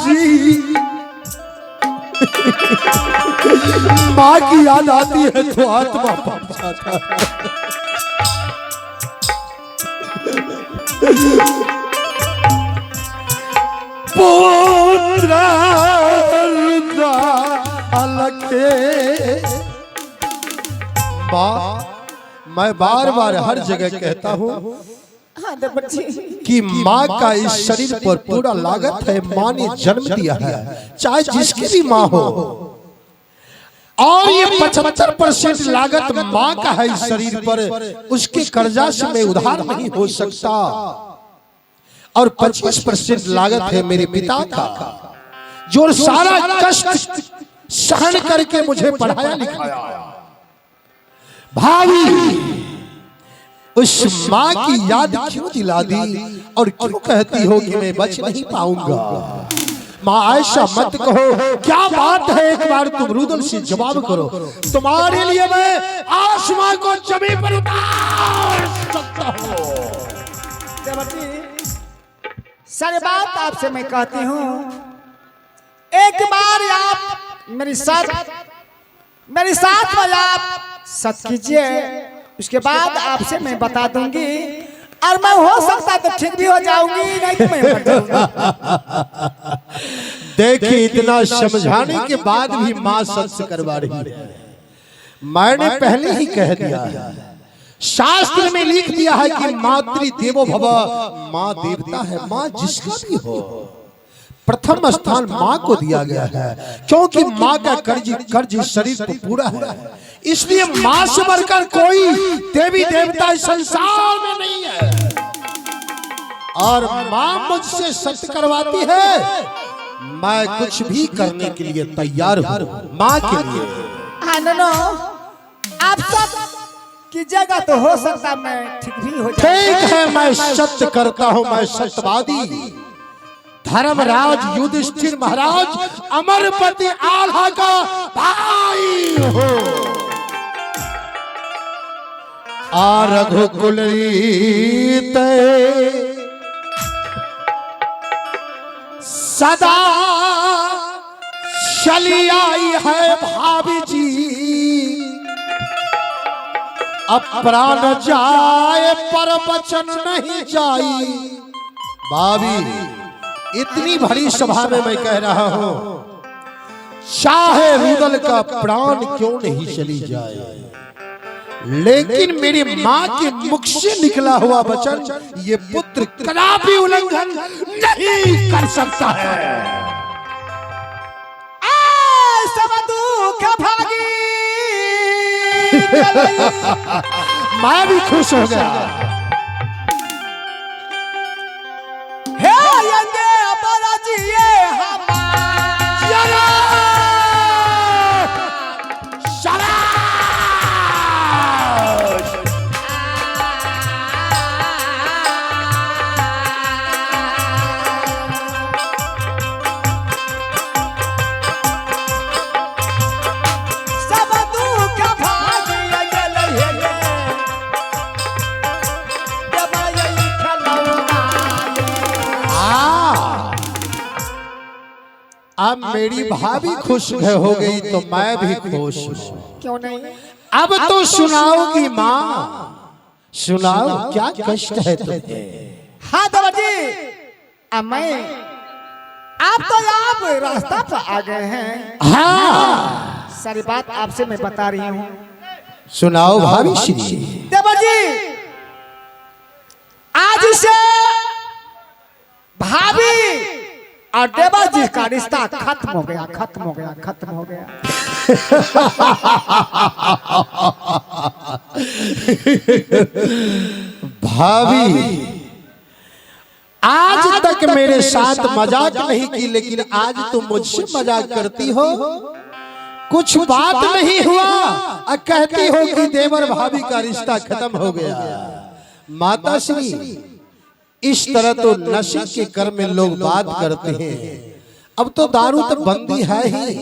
जी माँ की याद आती है तो आत्मा पक जाता है। पुत्र अलखे माँ, मैं बार बार हर जगह कहता हूँ कि माँ का इस शरीर पर पूरा लागत है। माँ ने जन्म दिया है, चाहे जिसकी भी माँ हो, और ये 75% लागत माँ का है इस शरीर पर। उसके कर्जा से मैं उधार नहीं हो सकता। और 25% लागत है मेरे पिता का, जो सारा कष्ट सहन करके मुझे पढ़ाया लिखाया। भाभी उस माँ की याद क्यों दिला दी और क्यों कहती हो कि मैं बच नहीं पाऊंगा? माँ ऐसा मत कहो, क्या बात है? एक बार तुम रुदल से जवाब करो। तुम्हारे लिए मैं आसमां को जमीन पर उतार सकता हूँ। सारी बात आपसे मैं कहती हूँ, एक बार आप मेरे साथ में आप सच कीजिए, उसके बाद आपसे मैं बता दूंगी। और मैं हो सकता तो ठीक भी हो जाऊंगी, नहीं तो मैं मर जाऊंगा। देखिए इतना समझाने के बाद भी माँ सच करवा रही है। मैंने पहले ही कह दिया है, शास्त्र में लिख दिया है कि मातृ देवो भव, माँ देवता है। माँ जिसका भी हो, प्रथम स्थान माँ को दिया गया है, क्योंकि माँ का कर्ज शरीर को पूरा है। इसलिए माँ से बढ़कर कोई देवी देवता इस संसार में नहीं है। और माँ मुझसे सत्य करवाती है, मैं कुछ भी करने के लिए तैयार हूँ माँ के लिए। हाँ नो, आप सब की जगह तो हो सकता मैं ठीक भी हो जाऊं। ठीक है, मैं सत्य करता हूँ, मैं सत्यवादी। धर्मराज युधिष्ठिर महाराज अमरपति आल्हा का भाई हो। रघुकुल रीत सदा चली आई है भाभी जी। अब प्राण जाए पर वचन नहीं जाई। भाभी इतनी बड़ी सभा में मैं कह रहा हूं, चाहे रुदल का प्राण क्यों नहीं चली जाए, लेकिन मेरी माँ के मुख से निकला हुआ वचन ये पुत्र कदापि उल्लंघन नहीं कर सकता है। सब दुख भागी मैं भी खुश हो गया। अब मेरी भाभी खुश हो गई तो मैं भी खुश हूँ। क्यों नहीं? अब तो सुनाओगी माँ, सुनाओ क्या कष्ट है तुम्हें? हाँ दादाजी, आप रास्ता पर आ गए हैं। हाँ सारी बात आपसे मैं बता रही हूँ। सुनाओ भाभी श्री। देवाजी, आज से भाभी और देवाजी का रिश्ता खत्म हो गया, खत्म हो गया, खत्म हो गया। भाभी आज तक मेरे साथ मजाक नहीं की, लेकिन आज तुम मुझसे मजाक करती हो। कुछ बात नहीं हुआ और कहती हो कि देवर भाभी का रिश्ता खत्म हो गया। माता श्री, इस तरह तो नशे के कर में लोग बात करते हैं। अब तो दारू तो बंदी है ही,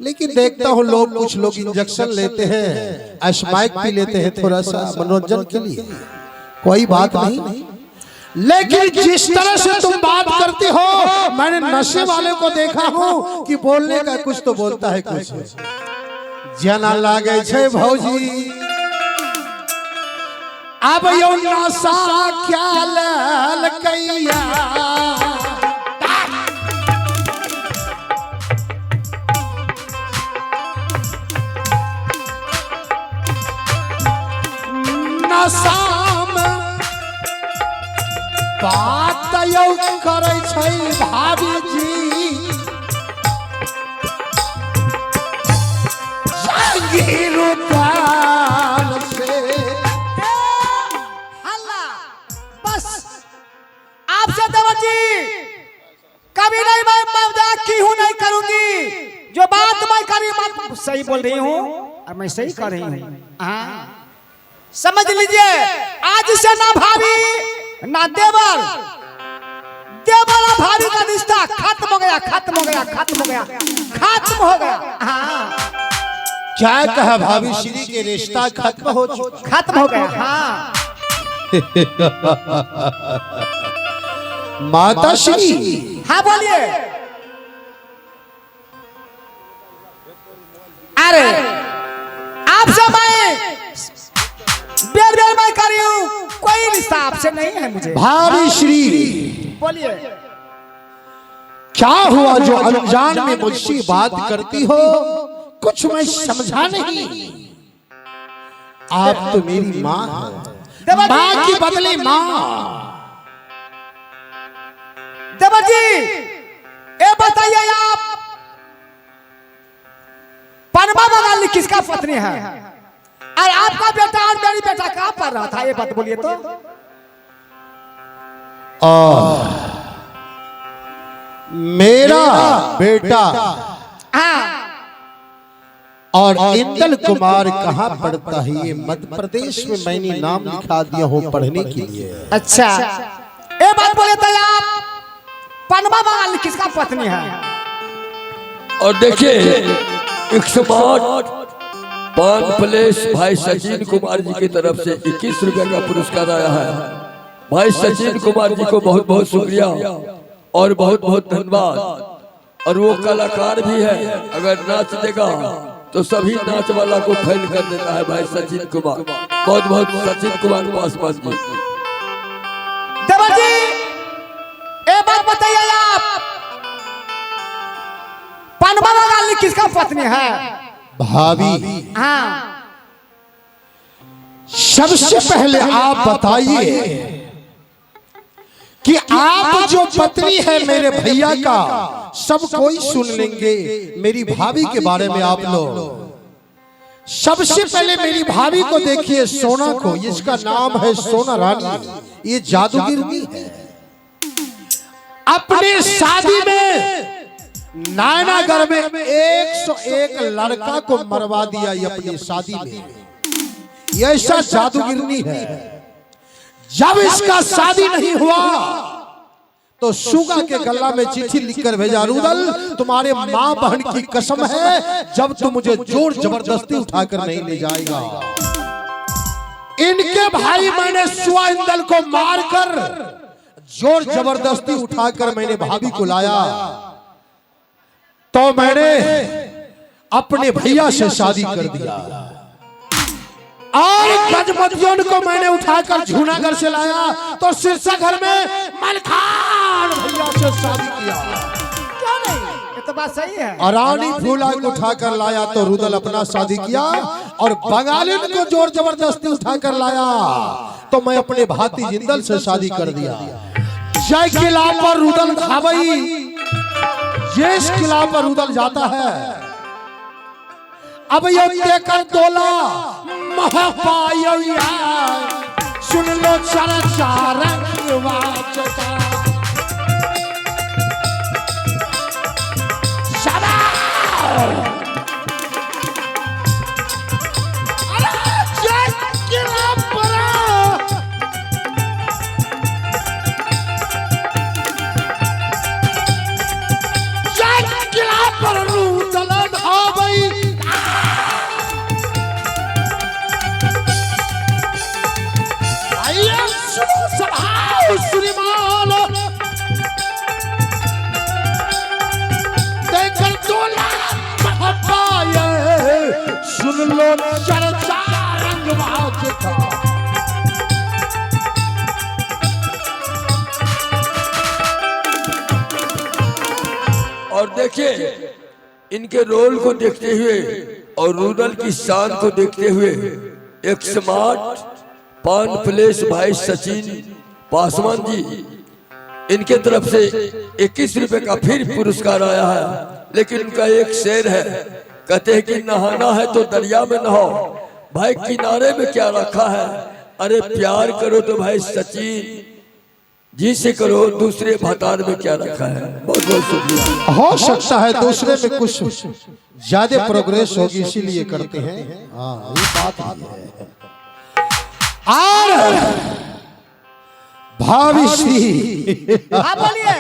लेकिन देखता हूँ लोग, कुछ लोग इंजेक्शन लेते हैं, स्माइक पी लेते हैं थोड़ा सा मनोरंजन के लिए। कोई बात नहीं, लेकिन जिस तरह से तुम बात करती हो, मैंने नशे वाले को देखा हूं कि बोलने का कुछ तो बोलता है कुछ। जना लागे छे भौजी अब यो नशा क्या लाल कैया। नशाम बात यो करे छै भाभी जी, जागीरो काल से। हल्ला बस आपसे देवर जी कभी नहीं, मैं मजाक की हूं, नहीं करूंगी। जो बात मैं करी मैं सही बोल रही हूँ और मैं सही कर रही हूँ। हाँ समझ लीजिए, आज से ना भाभी ना देवर, देवर और भाभी का रिश्ता खत्म हो गया, खत्म हो गया, खत्म हो गया, खत्म हो गया। हाँ क्या कहा भाभी श्री के रिश्ता खत्म हो चुका, खत्म हो गया। हाँ माता श्री। हाँ बोलिए। अरे आपसे मैं बेर बेर मैं करी हूँ, कोई रिश्ता आपसे नहीं है मुझे। भाभी श्री बोलिए। क्या हुआ जो अनजान में मुझसे बात करती हो, कुछ मैं समझा नहीं। आप तो मेरी माँ हैं, माँ की बदले माँ। देवर जी ये बताइए, आप पनमा बंगाली किसका पत्नी है? और आपका बेटा और मेरी बेटा कहाँ पढ़ रहा था, ये बात बोलिए तो। मेरा बेटा हाँ और इंदल कुमार कहाँ पढ़ता है? ये मध्य प्रदेश में मैंने नाम लिखा दिया हो पढ़ने के लिए। अच्छा ये बात बोले तो आप पनमा बंगाली किसका पत्नी है? और देखिए 108 पान प्लेस भाई सचिन कुमार जी की तरफ से 21 रुपए का पुरस्कार आया है। भाई सचिन कुमार जी को बहुत बहुत शुक्रिया और बहुत बहुत धन्यवाद। और वो कलाकार भी है, अगर नाच देगा तो सभी नाच वाला को फेल कर देता है भाई सचिन कुमार। बहुत बहुत सचिन कुमार पासवान जी। देवर जी ये बात बताइए, आप पनमा बंगाली किसका पत्नी है? भाभी हाँ सबसे पहले आप बताइए कि आप जो पत्नी है मेरे भैया का, सब कोई सुन लेंगे। मेरी भाभी के बारे में आप लोग सबसे पहले मेरी भाभी को देखिए, सोना को। इसका नाम है सोना रानी। ये जादूगिरनी है। अपने शादी में नायनागढ़ में 101 लड़का को मरवा दिया ये अपनी शादी में। ये ऐसा जादूगिरनी है। जब इसका शादी नहीं हुआ तो सुगा के गला में चिट्ठी लिखकर भेजा, रुदल तुम्हारे माँ बहन की कसम है, जब तुम मुझे जोर जबरदस्ती उठाकर नहीं ले जाएगा। इनके भाई मैंने सुआ इंदल को मारकर जोर जबरदस्ती उठाकर मैंने भाभी को लाया, तो मैंने अपने भैया से शादी कर दिया। और गजमतियों को मैंने उठाकर झूनागढ़ से लाया, तो सिरसा घर में मलखान भैया से शादी किया। क्यों नहीं, ये तो बात सही है। और रानी फूला को उठाकर लाया तो रुदल अपना शादी किया, और बंगालिन को जोर जबरदस्ती उठाकर लाया तो मैं अपने भाती जिंदल से शादी कर दिया। जय किला पर रुदल खाबई, जिस किला पर रुदल जाता है, अब ये देकर तोला महापाया, सुन लो चरचार वाचता। लो चर्चा रंगबाज का। और देखिए इनके रोल को देखते हुए और रूरल की शान को देखते हुए एक स्मार्ट पान प्लेस भाई सचिन पासवान जी, इनके तरफ से 21 रुपए का फिर पुरस्कार आया है। लेकिन उनका एक शेर है, कहते हैं कि नहाना है तो दरिया में नहाओ, भाई किनारे में क्या रखा है। अरे प्यार करो तो भाई सचिन जी से करो, दूसरे भतार में क्या रखा है। बहुत बहुत शुक्रिया। हो सकता है दूसरे में कुछ ज्यादा प्रोग्रेस होगी इसीलिए करते हैं। हाँ ये बात है। और भाभी हाँ बोलिए।